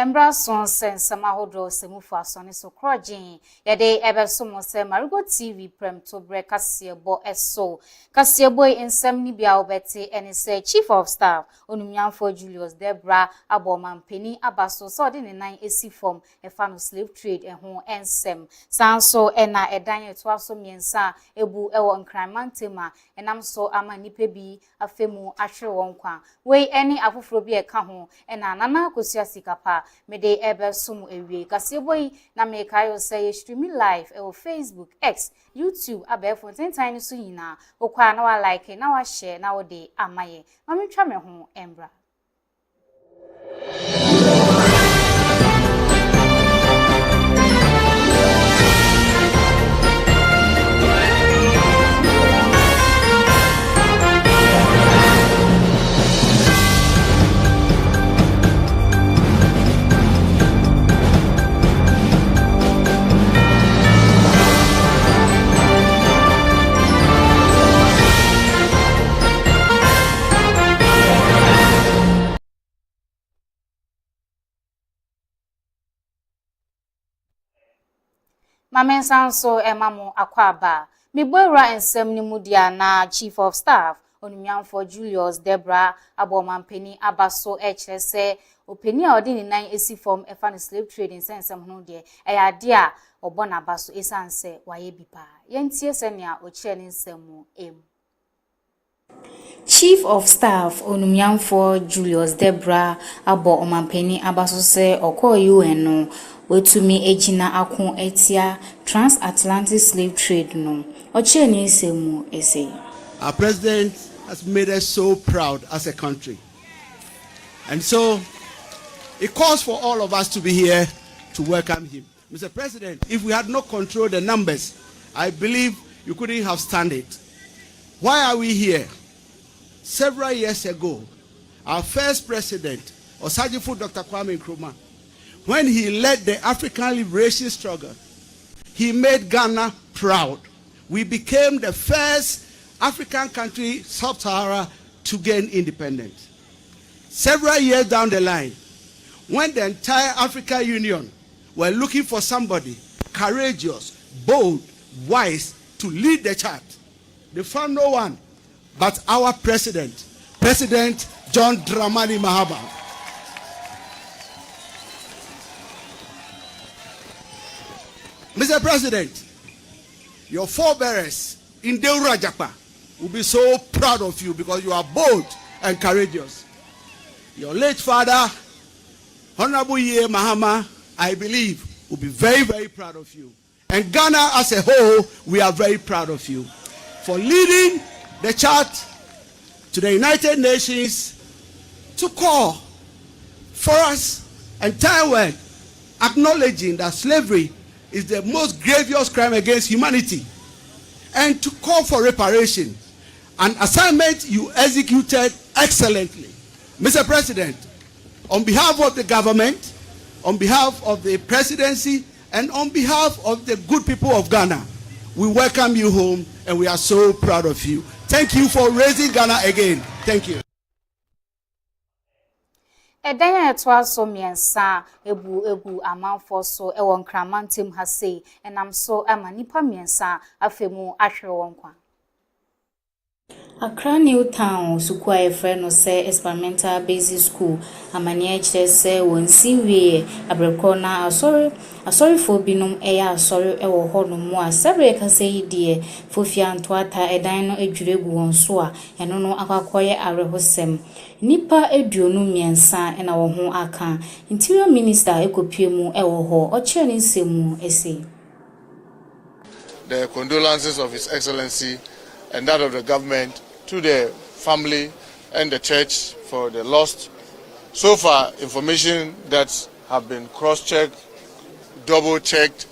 Embrason sense mahodro semufu asone so krojin yede ebesomo se Marego TV prem to break kasiebo eso kasiebo ensem ni bia obete ene se chief of staff onumyanfo Julius Debra abomampeni abaso so de ne nan esi form efa no slave trade ho ensem sanso ena edan eto aso miensa ebu ewo nkranmantema enam so ama nipa bi afemu ahwe wonkwa we eni afoforo bi eka ho ena nana akosia sikapa Midday ebe sumu ewie kaseboyi na mekayo say stream live e Facebook, X, YouTube abe fonten time so yina okwa na wa like na wa share na wo de amaye mami twa me ho embra Mamen sanso emamo akwaba mibwera ensem ni mudia na chief of staff onumyanfo Julius Debra abomampeni abaso echese openi a odi ni nan esi form efa no slave trading sensem ho de eya de a obona abaso esanse waye bipa yentie semia ochire ni nsemu em Chief of Staff onumyanfo Julius Debra abomampeni abaso se okọ UN no wetumi ejina akon etia transatlantic slave trade no ochire ni nsemu ese Our president has made us so proud as a country, and so it calls for all of us to be here to welcome him. Mr. President, if we had not controlled the numbers, I believe you couldn't have stand it. Why are we here? Several years ago, our first president, Osagyefo Dr. Kwame Nkrumah, when he led the African liberation struggle, he made Ghana proud. We became the first African country, sub-Sahara, to gain independence. Several years down the line, when the entire African Union were looking for somebody courageous, bold, wise to lead the charge, they found no one but our president, President John Dramani Mahama. Mr. President, your forebearers in Deura Japa will be so proud of you because you are bold and courageous. Your late father, Honorable Ye Mahama, I believe, will be very, very proud of you. And Ghana as a whole, we are very proud of you for leading the charge to the United Nations to call for us entire world acknowledging that slavery is the most grievous crime against humanity, and to call for reparation, an assignment you executed excellently. Mr. President, on behalf of the government, on behalf of the presidency, and on behalf of the good people of Ghana, we welcome you home and we are so proud of you. Thank you for raising Ghana again. Thank you. Edanya etwa so miensa ebu amanfo so ewo nkramantem ha sei enam so ama nipa miensa afemu ahwe wonkwa Accra New Town sukwa efreno se experimental basic school amania kire se wonsi wie abreko na asori fo binum eya asori ewo ho no mu asebe ka se yidie fofia ntoata edan no adwuregu won so a eno no akwakoye arehosem nipa eduonu miensa ena wo ho aka interior minister ekopiemu ewo ho ochire ni nsemu ese The condolences of His Excellency and that of the government to the family and the church for the lost. So far, information that have been cross-checked, double-checked,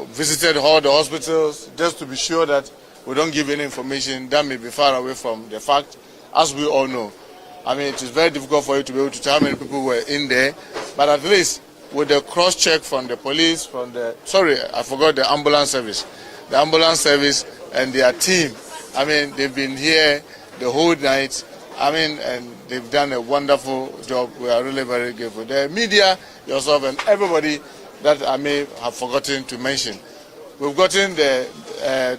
visited all the hospitals, just to be sure that we don't give any information that may be far away from the fact, as we all know. I mean, it is very difficult for you to be able to tell how many people were in there, but at least with the cross-check from the police, from the, sorry, I forgot the ambulance service. The ambulance service and their team, I mean, they've been here the whole night I mean, and they've done a wonderful job. We are really very grateful. The media, yourself, and everybody that I may have forgotten to mention. We've gotten the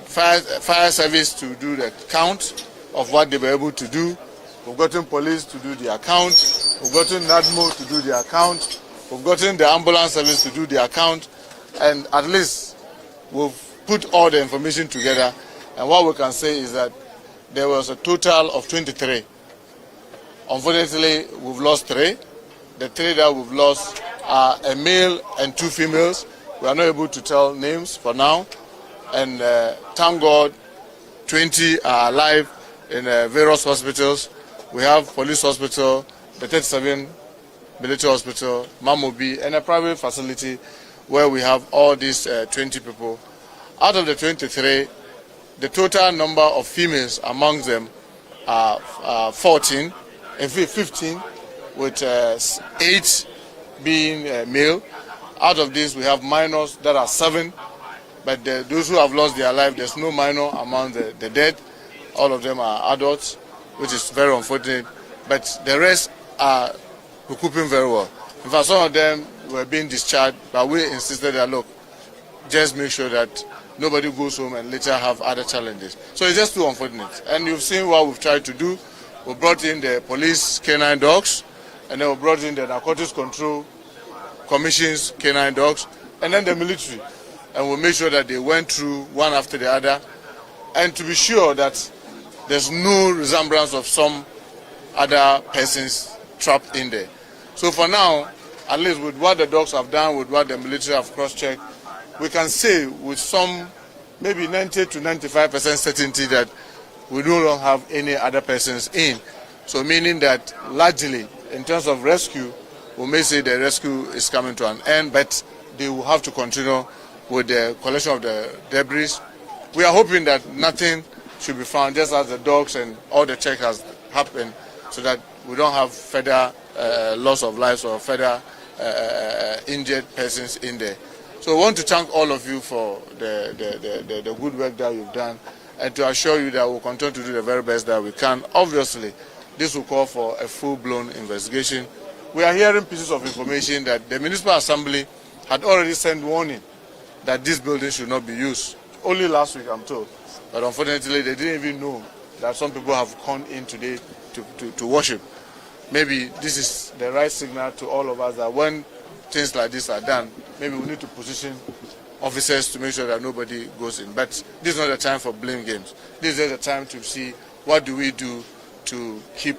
fire service to do the count of what they were able to do. We've gotten police to do the account. We've gotten NADMO to do the account. We've gotten the ambulance service to do the account. And at least we've put all the information together. And what we can say is that there was a total of 23. Unfortunately, we've lost 3. The 3 that we've lost are a male and 2 females. We are not able to tell names for now. And thank God, 20 are alive in various hospitals. We have police hospital, the 37 military hospital, Mamobi, and a private facility where we have all these 20 people. Out of the 23, the total number of females among them are 14, and 15, with 8 being male. Out of these, we have minors that are 7, but those who have lost their life, there's no minor among the dead. All of them are adults, which is very unfortunate, but the rest are recouping very well. In fact, some of them were being discharged, but we insisted that, look, just make sure that nobody goes home and later have other challenges. So it's just too unfortunate. And you've seen what we've tried to do. We brought in the police canine dogs, and then we brought in the narcotics control commission's canine dogs, and then the military. And we made sure that they went through one after the other, and to be sure that there's no resemblance of some other persons trapped in there. So for now, at least with what the dogs have done, with what the military have cross-checked, we can say with some maybe 90 to 95% certainty that we no longer have any other persons in. So meaning that largely, in terms of rescue, we may say the rescue is coming to an end, but they will have to continue with the collection of the debris. We are hoping that nothing should be found, just as the dogs and all the check has happened, so that we don't have further loss of lives or further injured persons in there. So I want to thank all of you for the good work that you've done, and to assure you that we'll continue to do the very best that we can. Obviously, this will call for a full-blown investigation. We are hearing pieces of information that the Municipal Assembly had already sent warning that this building should not be used. Only last week, I'm told. But unfortunately, they didn't even know that some people have come in today to worship. Maybe this is the right signal to all of us that when things like this are done, maybe we need to position officers to make sure that nobody goes in. But this is not the time for blame games. This is the time to see what do we do to keep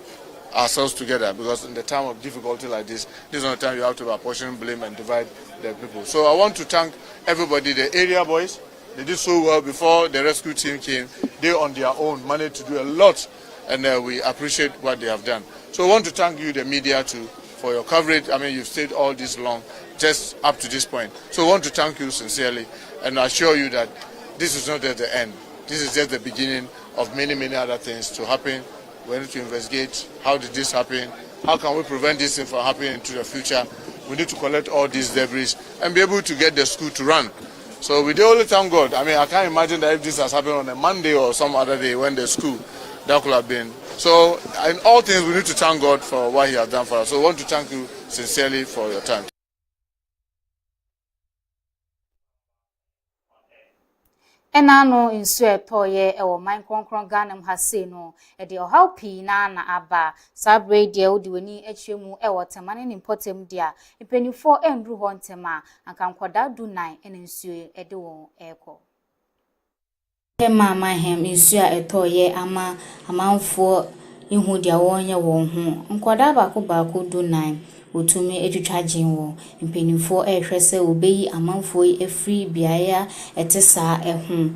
ourselves together, because in the time of difficulty like this is not the time you have to apportion blame and divide the people. So I want to thank everybody, the area boys. They did so well before the rescue team came. They on their own managed to do a lot, and we appreciate what they have done. So I want to thank you, the media, too, for your coverage. I mean, you've stayed all this long, just up to this point. So I want to thank you sincerely, and assure you that this is not at the end. This is just the beginning of many, many other things to happen. We need to investigate how did this happen, how can we prevent this thing from happening into the future. We need to collect all these debris and be able to get the school to run. So we do only thank God. I mean, I can't imagine that if this has happened on a Monday or some other day when the school, that could have been. So in all things, we need to thank God for what He has done for us. So I want to thank you sincerely for your time. Enano insu toye ewo man kronkron Ghana hase no e de ohaw pi na aba sabre de odi wani atwemu ewo temane ne importem dia ipenifo endru ho ntema anka nkoda du 9 ene insu e de won eko mama hem insu a etoye ama amanfo ihu dia wonye won ho nkoda baako du 9 otumi etwitwagen wo mpenifo ehwese obeyi amanfo efri biaya etesa ehu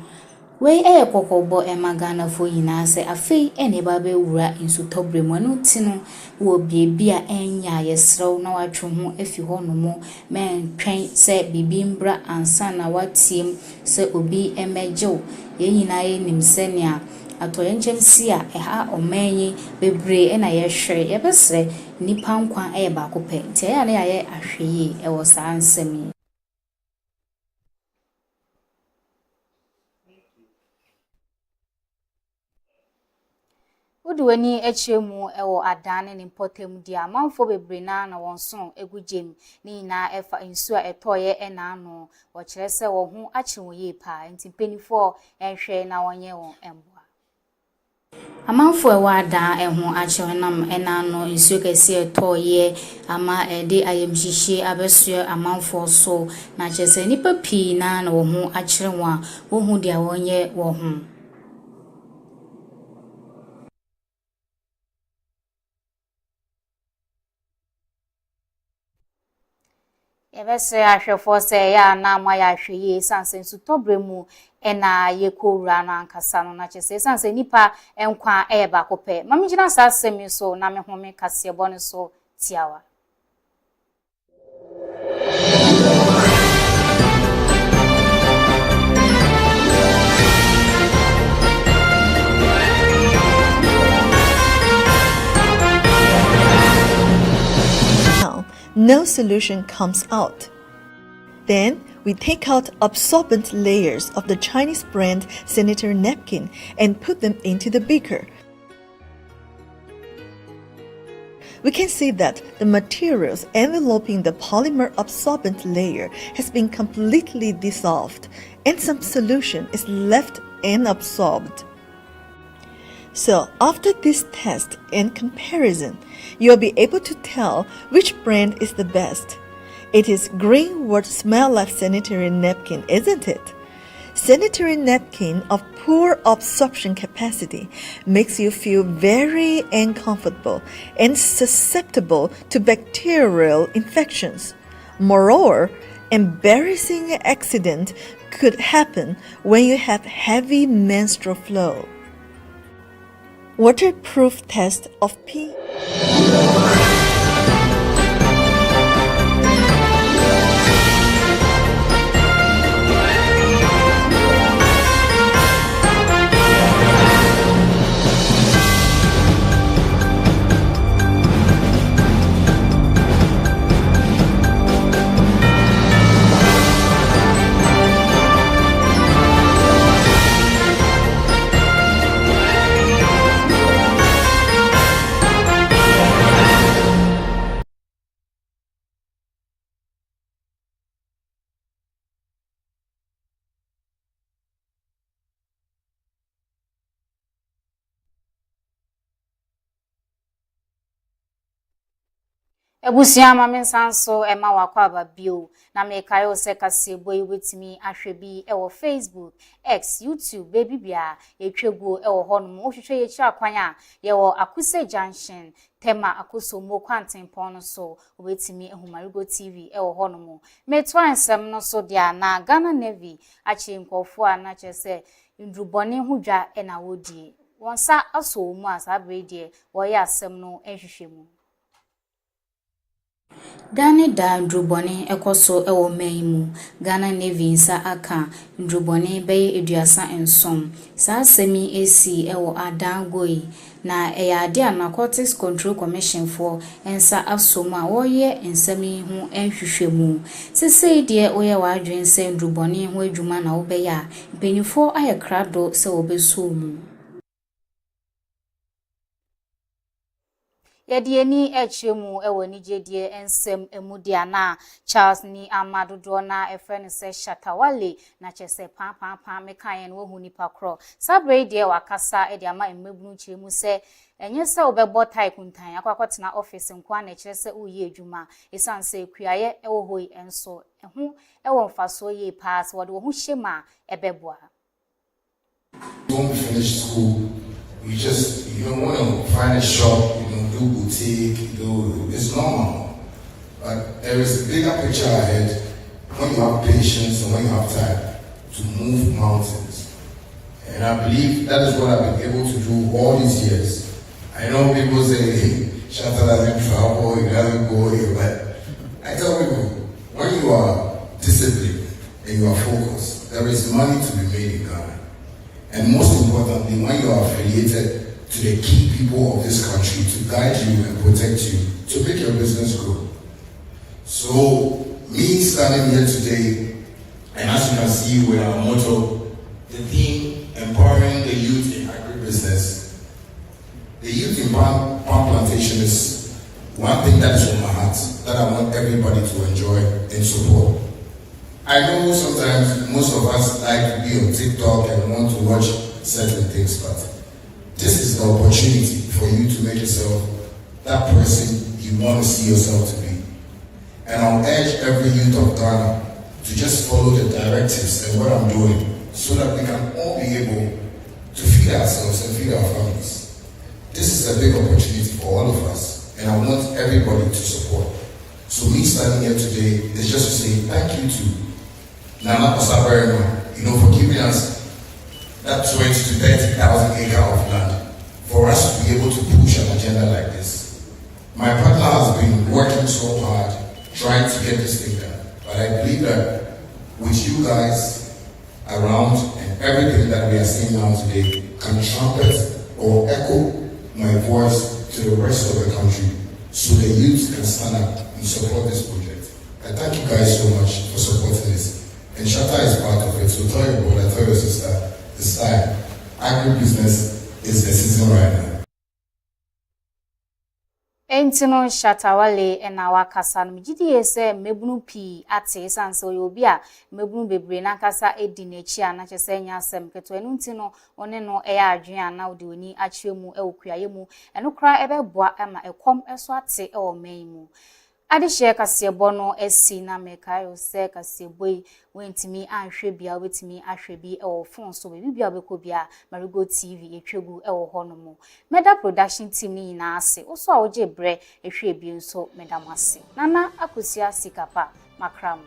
we kokobo emagana fo yina se afei ene ba be wura insu tobremu anu tinu wo biebia enya yesrew na watwe ho afi ho no mo men twen se bibimbra ansa na watiem se obi emejew yeyina enim senia atoye nchemsi a eha omanyi bebre na yehwe yebesre nipa nkwa ba kope nti ya na ye ahweye ewo saa nsemi Uduani echemu ewo adane ni potem dia manfo bebre na wonso egugem ni na efa nsu a etoye ena ano wo kire se wo hu achewo ye pa nti penifo enhwe na wonye won emboa amanfo ewo ada ehu achewo nam ena ano nsu kese etoye ama ede ayemhihie abeso amanfo so na chese nipa pi na wo hu achire wo hu dia wonye wo hu Ebese ahwefo se ya na ma ya hweye sanse su tobremu ena yekowura na nkasa no na chese sanse nipa enkwa eba kope mamigina sasemi so na me home kase bone so tiawa No solution comes out. Then we take out absorbent layers of the Chinese brand sanitary napkin and put them into the beaker. We can see that the materials enveloping the polymer absorbent layer has been completely dissolved and some solution is left unabsorbed. So after this test and comparison, you'll be able to tell which brand is the best. It is green what smell like sanitary napkin, isn't it? Sanitary napkin of poor absorption capacity makes you feel very uncomfortable and susceptible to bacterial infections. Moreover, embarrassing accident could happen when you have heavy menstrual flow. Waterproof test of pee. Ebusia mame sanso ema wakwa babio na mekayo se kasebo iwetimi ahwebi ewo Facebook, X, YouTube, baby bia etwego ewo honum ohwehwe ye chi akwanya yewo Akuse Junction tema akoso mo kwanten pon so obetimi ehu Marego TV ewo honum metwa nsem no so dia na Ghana Navy achi nkofo a na chese ndrubone hudwa ena wodie wonsa aso mu asabre die wo ya asem no ehwehwemu Dani da ndrubone ekoso ewo meimu Ghana Navy nsa aka ndrubone beye eduasa ensom sa semi esi ewo adangoi na eyade Narcotics Control Commission for ensa asoma woye ensami hu enhwehwemu sesei de oye wadwen se ndrubone hu adwuma na obeya mpenifo ayekrado se obeso mu Yedieni echemu ewo nijedie ensem emudia na Charles ni amadodo na efrene se Shatawale na chese pam mekayen wo hu nipa kro sabre die wakasa edi ama emmebunu chemu se enye se obebo tai kuntan akwakotena office nkwa na chese uye adwuma esanse kuaye ewo hoi enso ehu ewo mfaso ye pass wode wo hu hyema ebeboa When we finish school, you don't want to find a shop, do boutique, it's normal. But there is a bigger picture ahead when you have patience and when you have time to move mountains. And I believe that is what I've been able to do all these years. I know people say, hey, Chantal doesn't travel, he doesn't go here, but I tell people, when you are disciplined and you are focused, there is money to be made in Ghana. And most importantly, when you are affiliated to the key people of this country to guide you and protect you, to make your business grow. So, me standing here today, and as you can see with our motto, the theme, empowering the youth in agribusiness, the palm plantation is one thing that is on my heart that I want everybody to enjoy and support. I know sometimes most of us like to be on TikTok and want to watch certain things, but this is the opportunity for you to make yourself that person you want to see yourself to be. And I'll urge every youth of Ghana to just follow the directives and what I'm doing so that we can all be able to feed ourselves and feed our families. This is a big opportunity for all of us, and I want everybody to support. So me standing here today is just to say thank you to Nana Osaberima, for giving us that 20 to 30,000 acre of land for us to be able to push an agenda like this. My partner has been working so hard trying to get this thing done, but I believe that with you guys around and everything that we are seeing now today can trumpet or echo my voice to the rest of the country so the youth can stand up and support this project. I thank you guys so much for supporting this. And Shatta is part of it. So tell your brother, tell your sister, it's time. Agribusiness is the season right now. Entino Shatawale and our Kasan Mjidi se mebunu pi ate sanso yobia mebunu bebre na kasa edinechi anache senya sem keto enutino one no eya adwen na odi oni achiremu ewukuaye mu eno kra ebe boa ema ekom eso ate e o man mu ade share kasebo no esi na mekayo se kasebo yi wentimi anhwe bia wetimi ahwe bi e wo phone so be bia bekobia Marego TV etwegu e wo hono mu meda production team ni na ase oso a oje bre ehwe bi nso meda mase nana akosia sikapa makram.